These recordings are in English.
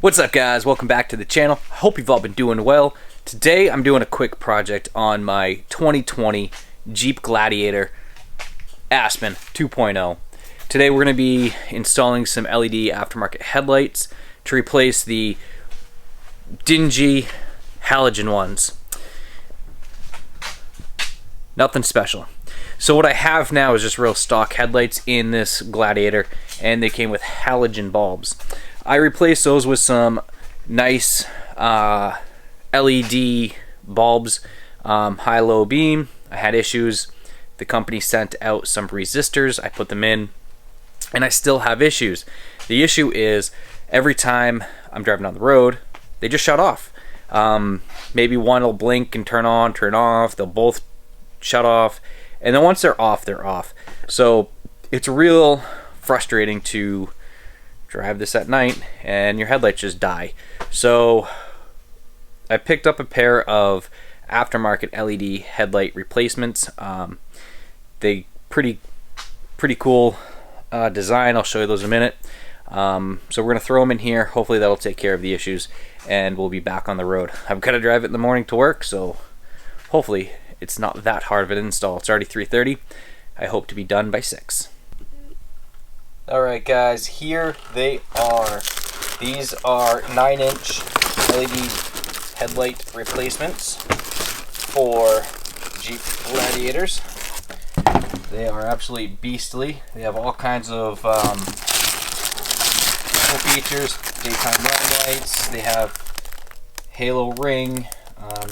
What's up, guys? Welcome back to the channel. I hope you've all been doing well. Today I'm doing a quick project on my 2020 Jeep Gladiator Aspen 2.0. Today we're going to be installing some LED aftermarket headlights to replace the dingy halogen ones. Nothing special. So what I have now is just real stock headlights in this Gladiator, and they came with halogen bulbs. I replaced those with some nice LED bulbs, high-low beam. I had issues. The company sent out some resistors. I put them in, and I still have issues. The issue is every time I'm driving on the road, they just shut off. Maybe one will blink and turn on, turn off. They'll both shut off, and then once they're off, they're off. So it's real frustrating to drive this at night and your headlights just die. So I picked up a pair of aftermarket LED headlight replacements. They pretty cool design. I'll show you those in a minute. So we're gonna throw them in here. Hopefully that'll take care of the issues, and we'll be back on the road. I've got to drive it in the morning to work, so hopefully it's not that hard of an install. It's already 3:30. I hope to be done by 6. Alright guys, here they are. These are 9-inch LED headlight replacements for Jeep Gladiators. They are absolutely beastly. They have all kinds of cool features. Daytime running lights. They have halo ring.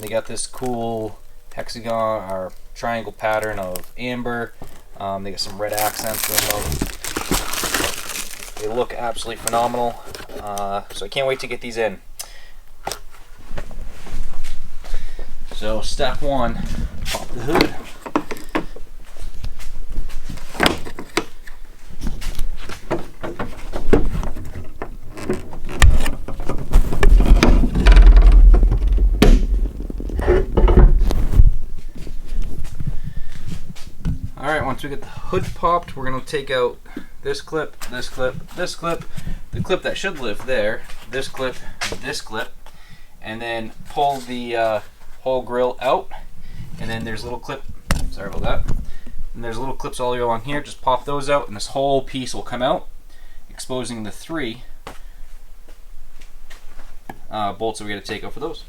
They got this cool hexagon or triangle pattern of amber. They got some red accents in them. They look absolutely phenomenal, so I can't wait to get these in. So step one, pop the hood. Alright, once we get the hood popped, we're going to take out this clip, this clip, this clip, the clip that should live there, this clip, and then pull the whole grill out. And then there's a little clip, sorry about that, and there's little clips all along here. Just pop those out and this whole piece will come out, exposing the 3 bolts that we got to take out for those.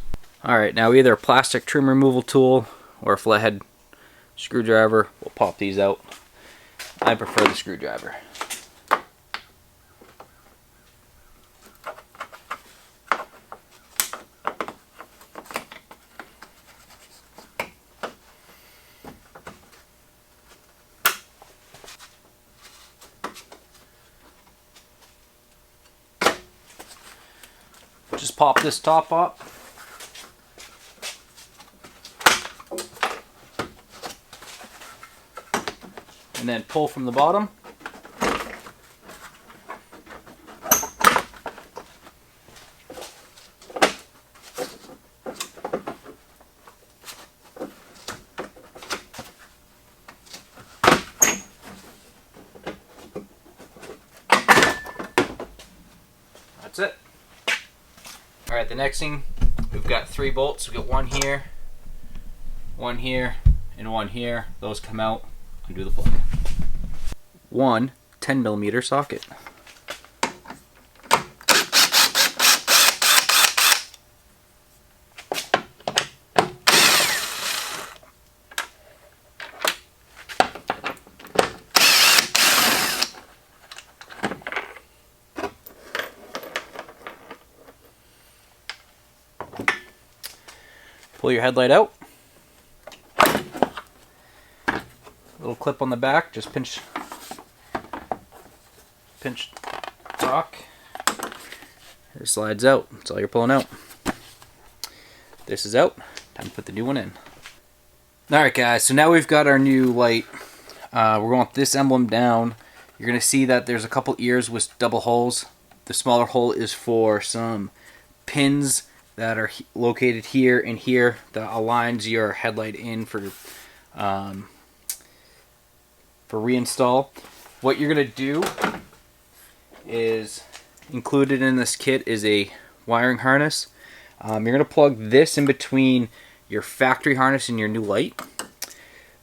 Alright, now either a plastic trim removal tool or a flathead screwdriver will pop these out. I prefer the screwdriver. Just pop this top up. And then pull from the bottom. That's it. Alright, the next thing, we've got 3 bolts. We've got one here, and one here. Those come out. Undo the plug. One 10mm socket. Pull your headlight out. Little clip on the back, just pinch rock. It slides out. That's all you're pulling out. This is out. Time to put the new one in. Alright guys, so now we've got our new light. We're going with this emblem down. You're going to see that there's a couple ears with double holes. The smaller hole is for some pins that are located here and here that aligns your headlight in for reinstall. What you're going to do is, included in this kit is a wiring harness. You're going to plug this in between your factory harness and your new light.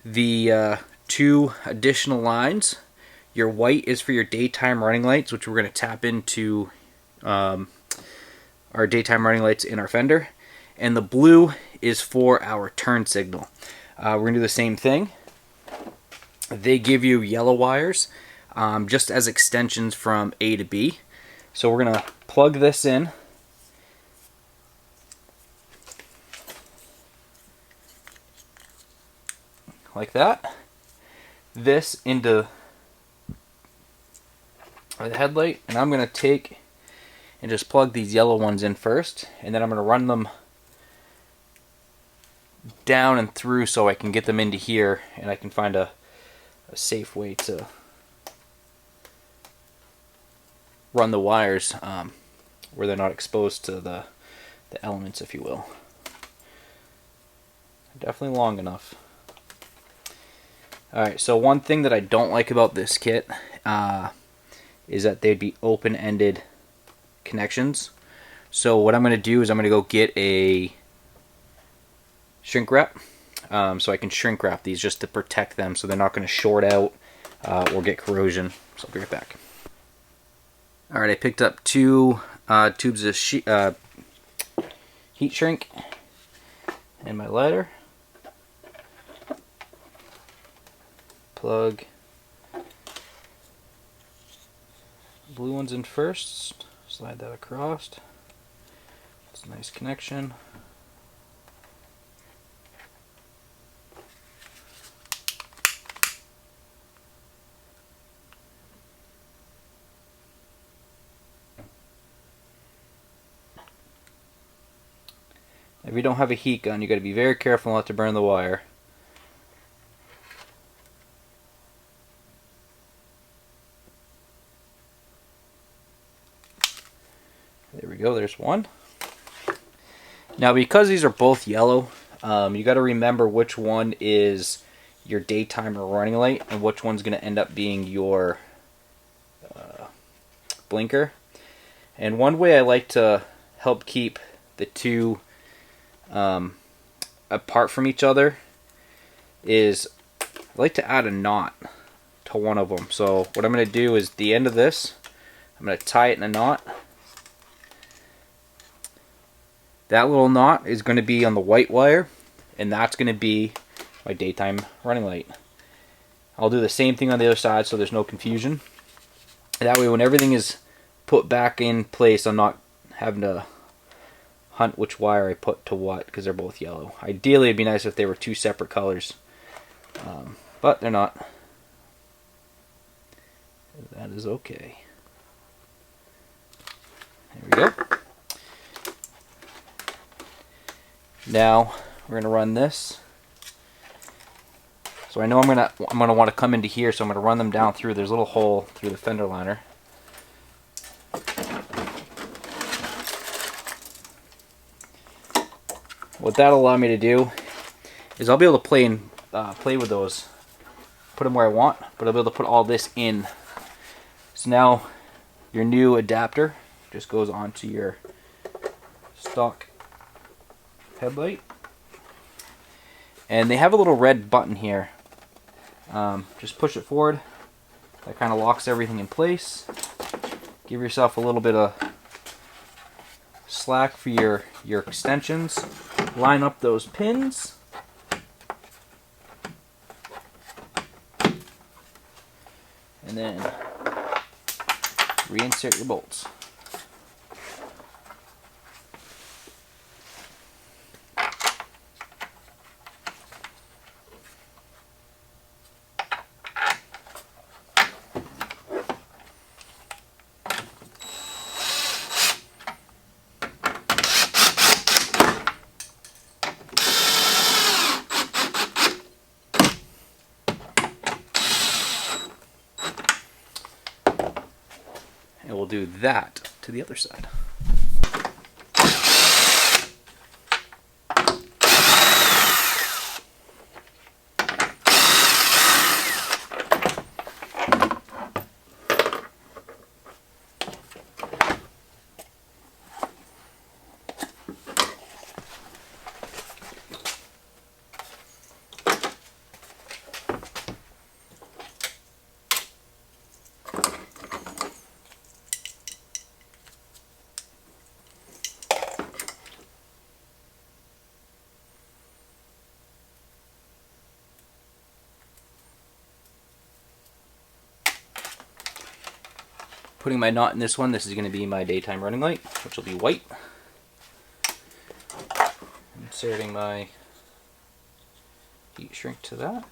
The 2 additional lines, your white is for your daytime running lights, which we're going to tap into our daytime running lights in our fender. And the blue is for our turn signal. We're going to do the same thing. They give you yellow wires just as extensions from A to B. So we're going to plug this in. Like that. This into the headlight. And I'm going to take and just plug these yellow ones in first. And then I'm going to run them down and through so I can get them into here and I can find a safe way to run the wires where they're not exposed to the elements, if you will. Definitely long enough. Alright, so one thing that I don't like about this kit is that they'd be open-ended connections. So what I'm going to do is I'm going to go get a shrink wrap so I can shrink wrap these just to protect them so they're not going to short out or get corrosion. So I'll be right back. Alright, I picked up 2 tubes of heat shrink and my lighter. Plug blue ones in first, slide that across. It's a nice connection. If you don't have a heat gun, you got to be very careful not to burn the wire. There we go, there's one. Now because these are both yellow, you got to remember which one is your daytime or running light and which one's going to end up being your blinker. And one way I like to help keep the two apart from each other is I like to add a knot to one of them. So what I'm going to do is the end of this, I'm going to tie it in a knot. That little knot is going to be on the white wire, and that's going to be my daytime running light. I'll do the same thing on the other side so there's no confusion. That way when everything is put back in place, I'm not having to hunt which wire I put to what because they're both yellow. Ideally it'd be nice if they were 2 separate colors, but they're not. That is okay. There we go. Now we're gonna run this. So I know I'm gonna want to come into here, so I'm gonna run them down through. There's a little hole through the fender liner. What that'll allow me to do is I'll be able to play with those, put them where I want, but I'll be able to put all this in. So now your new adapter just goes onto your stock headlight, and they have a little red button here. Just push it forward. That kind of locks everything in place. Give yourself a little bit of slack for your extensions. Line up those pins. And then reinsert your bolts. And we'll do that to the other side. putting my knot in this one. This is going to be my daytime running light, which will be white. Inserting my heat shrink to that.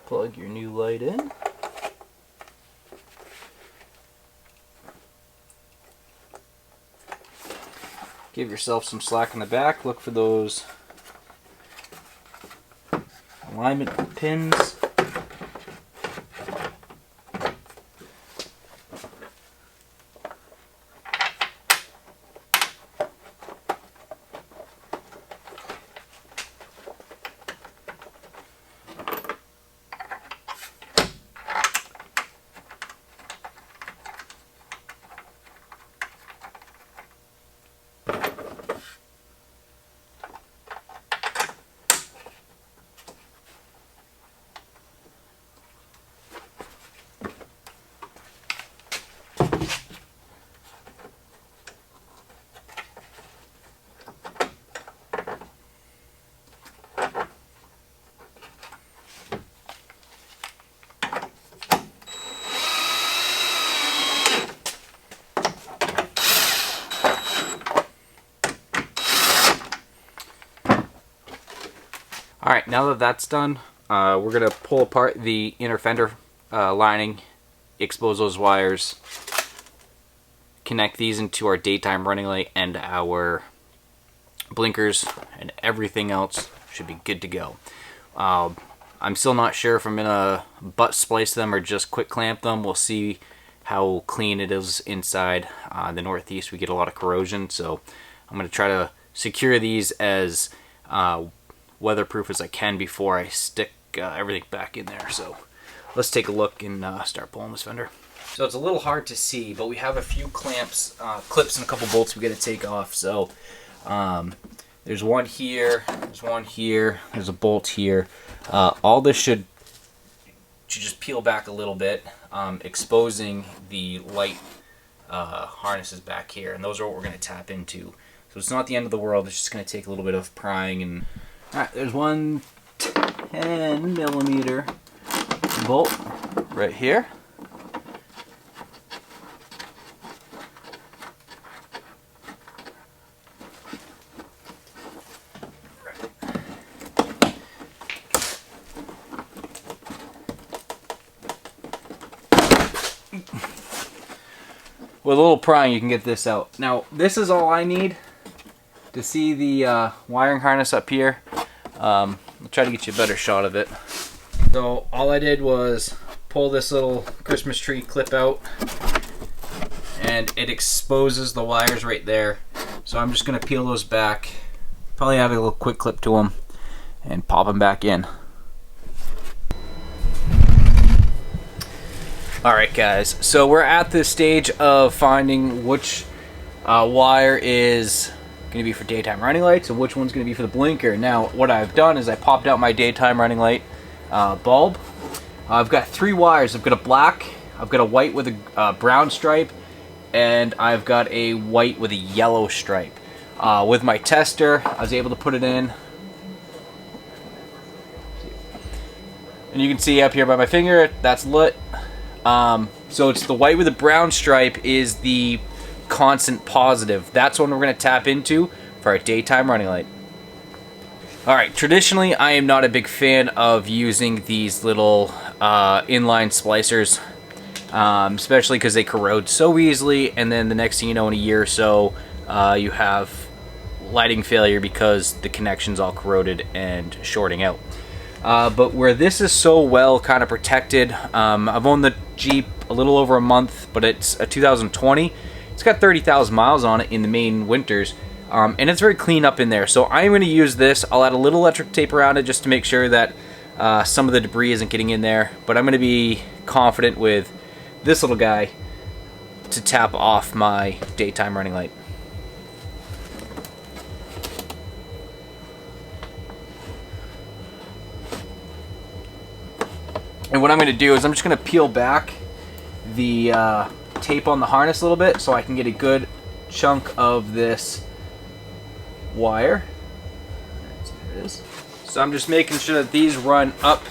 Plug your new light in. Give yourself some slack in the back. Look for those alignment pins. Alright, now that that's done, we're going to pull apart the inner fender lining, expose those wires, connect these into our daytime running light and our blinkers, and everything else should be good to go. I'm still not sure if I'm going to butt splice them or just quick clamp them. We'll see how clean it is inside. The Northeast, we get a lot of corrosion, so I'm going to try to secure these as weatherproof as I can before I stick everything back in there. So let's take a look and start pulling this fender. So it's a little hard to see, but we have a few clamps, clips, and a couple bolts we got to take off. So there's one here, there's one here, there's a bolt here. All this should just peel back a little bit, exposing the light harnesses back here, and those are what we're going to tap into. So it's not the end of the world. It's just going to take a little bit of prying. And all right, there's one 10mm bolt right here. With a little prying, you can get this out. Now, this is all I need to see the wiring harness up here. I'll try to get you a better shot of it. So all I did was pull this little Christmas tree clip out, and it exposes the wires right there. So I'm just going to peel those back, probably have a little quick clip to them, and pop them back in. Alright guys, so we're at this stage of finding which wire is going to be for daytime running lights and which one's going to be for the blinker. Now what I've done is I popped out my daytime running light bulb. I've got 3 wires. I've got a black, I've got a white with a brown stripe, and I've got a white with a yellow stripe. With my tester, I was able to put it in, and you can see up here by my finger, that's lit. So it's the white with the brown stripe is the constant positive. That's what we're going to tap into for our daytime running light. Alright, traditionally I am not a big fan of using these little inline splicers, especially because they corrode so easily, and then the next thing you know, in a year or so, you have lighting failure because the connection's all corroded and shorting out. But where this is so well kind of protected, I've owned the Jeep a little over a month, but it's a 2020. It's got 30,000 miles on it in the main winters, and it's very clean up in there. So I'm going to use this. I'll add a little electric tape around it just to make sure that some of the debris isn't getting in there, but I'm going to be confident with this little guy to tap off my daytime running light. And what I'm going to do is I'm just going to peel back the tape on the harness a little bit so I can get a good chunk of this wire. There it is. So I'm just making sure that these run up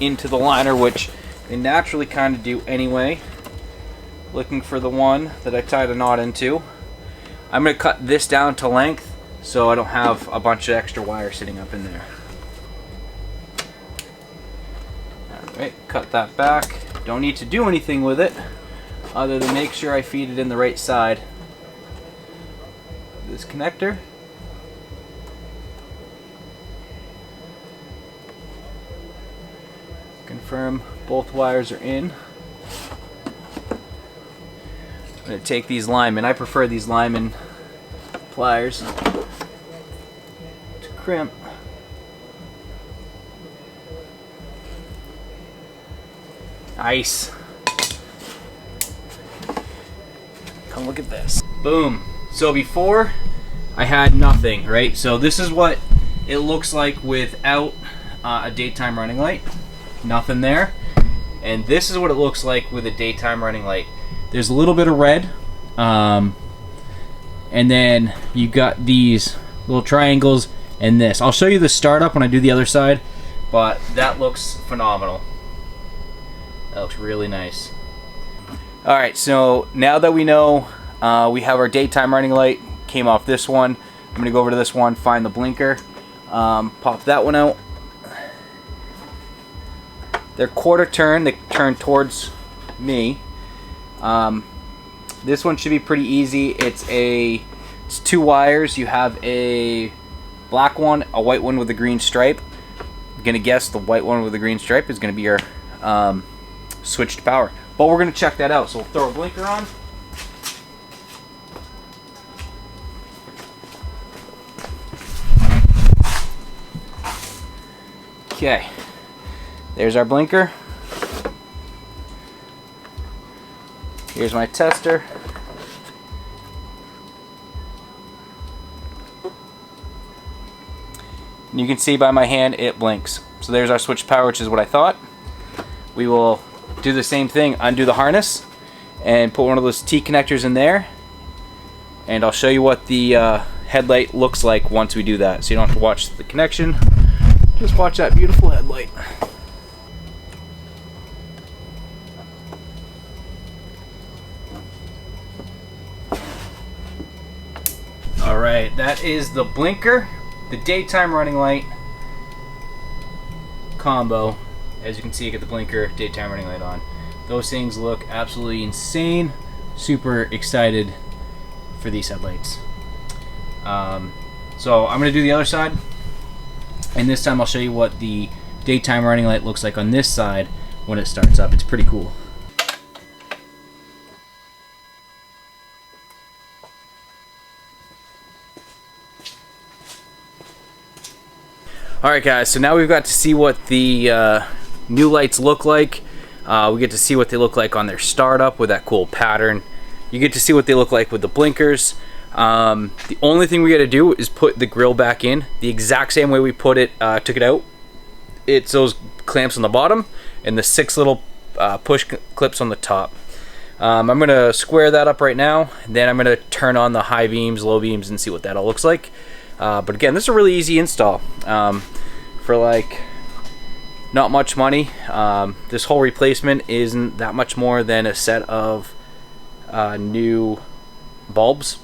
into the liner, which they naturally kind of do anyway. Looking for the one that I tied a knot into. I'm going to cut this down to length so I don't have a bunch of extra wire sitting up in there. Alright, cut that back. Don't need to do anything with it other than make sure I feed it in the right side. This connector. Confirm both wires are in. I'm going to take these linemen. I prefer these linemen pliers to crimp. Nice. Come look at this. Boom. So before I had nothing, right? So this is what it looks like without a daytime running light. Nothing there. And this is what it looks like with a daytime running light. There's a little bit of red. And then you got these little triangles and this. I'll show you the startup when I do the other side, but that looks phenomenal. That looks really nice. Alright, so now that we know we have our daytime running light, came off this one, I'm going to go over to this one, find the blinker, pop that one out. They're quarter turn, they turn towards me. This one should be pretty easy. It's 2 wires. You have a black one, a white one with a green stripe. I'm going to guess the white one with the green stripe is going to be your switch to power. But we're going to check that out. So we'll throw a blinker on. Okay. There's our blinker. Here's my tester. And you can see by my hand it blinks. So there's our switch power, which is what I thought. We will do the same thing, undo the harness and put one of those T connectors in there, and I'll show you what the headlight looks like once we do that, so you don't have to watch the connection, just watch that beautiful headlight. Alright, that is the blinker, the daytime running light combo. As you can see, I get the blinker, daytime running light on. Those things look absolutely insane. Super excited for these headlights. So I'm going to do the other side, and this time I'll show you what the daytime running light looks like on this side when it starts up. It's pretty cool. Alright guys, so now we've got to see what the new lights look like. We get to see what they look like on their startup with that cool pattern. You get to see what they look like with the blinkers. The only thing we got to do is put the grill back in the exact same way we put it, took it out. It's those clamps on the bottom and the 6 little push clips on the top. I'm gonna square that up right now, then I'm gonna turn on the high beams, low beams, and see what that all looks like. But again, this is a really easy install for like not much money. This whole replacement isn't that much more than a set of new bulbs,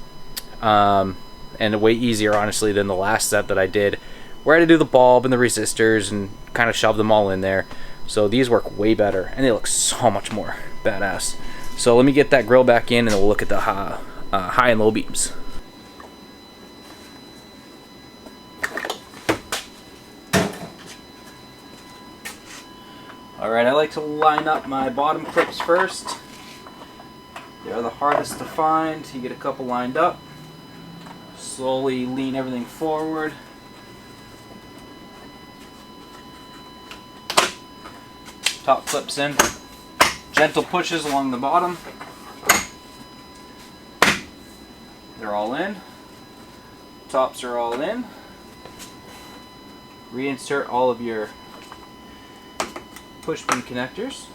and way easier honestly than the last set that I did, where I had to do the bulb and the resistors and kind of shove them all in there. So these work way better and they look so much more badass. So let me get that grill back in and we'll look at the high and low beams. Alright, I like to line up my bottom clips first. They're the hardest to find. You get a couple lined up. Slowly lean everything forward. Top clips in. Gentle pushes along the bottom. They're all in. Tops are all in. Reinsert all of your push pin connectors.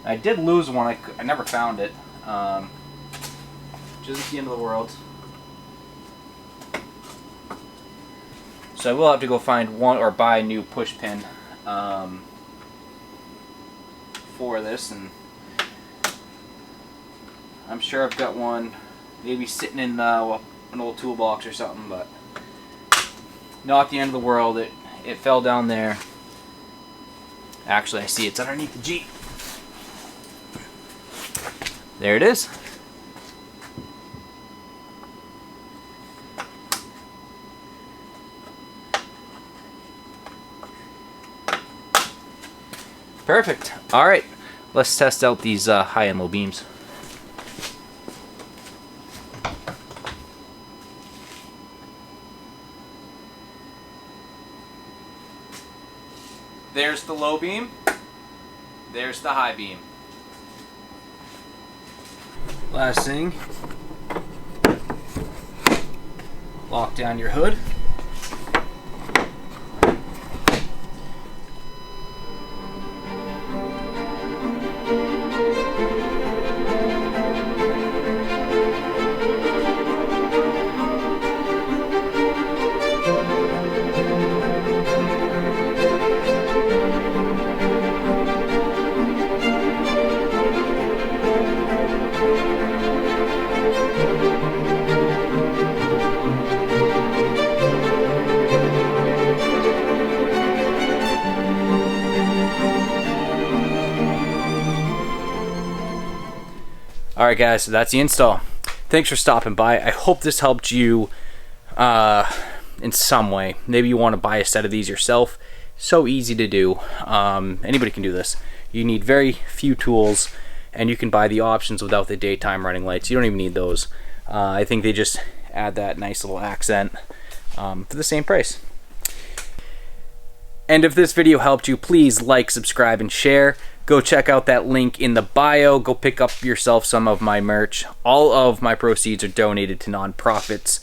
I did lose one. I never found it, which isn't the end of the world. So I will have to go find one or buy a new push pin for this, and I'm sure I've got one maybe sitting in an old toolbox or something, but not the end of the world. It fell down there. Actually, I see it's underneath the Jeep. There it is. Perfect. All right, let's test out these high and low beams. There's the low beam. There's the high beam. Last thing, lock down your hood. Alright guys, so that's the install. Thanks for stopping by. I hope this helped you in some way. Maybe you want to buy a set of these yourself. So easy to do. Anybody can do this. You need very few tools, and you can buy the options without the daytime running lights. You don't even need those. I think they just add that nice little accent for the same price. And if this video helped you, please like, subscribe, and share. Go check out that link in the bio. Go pick up yourself some of my merch. All of my proceeds are donated to nonprofits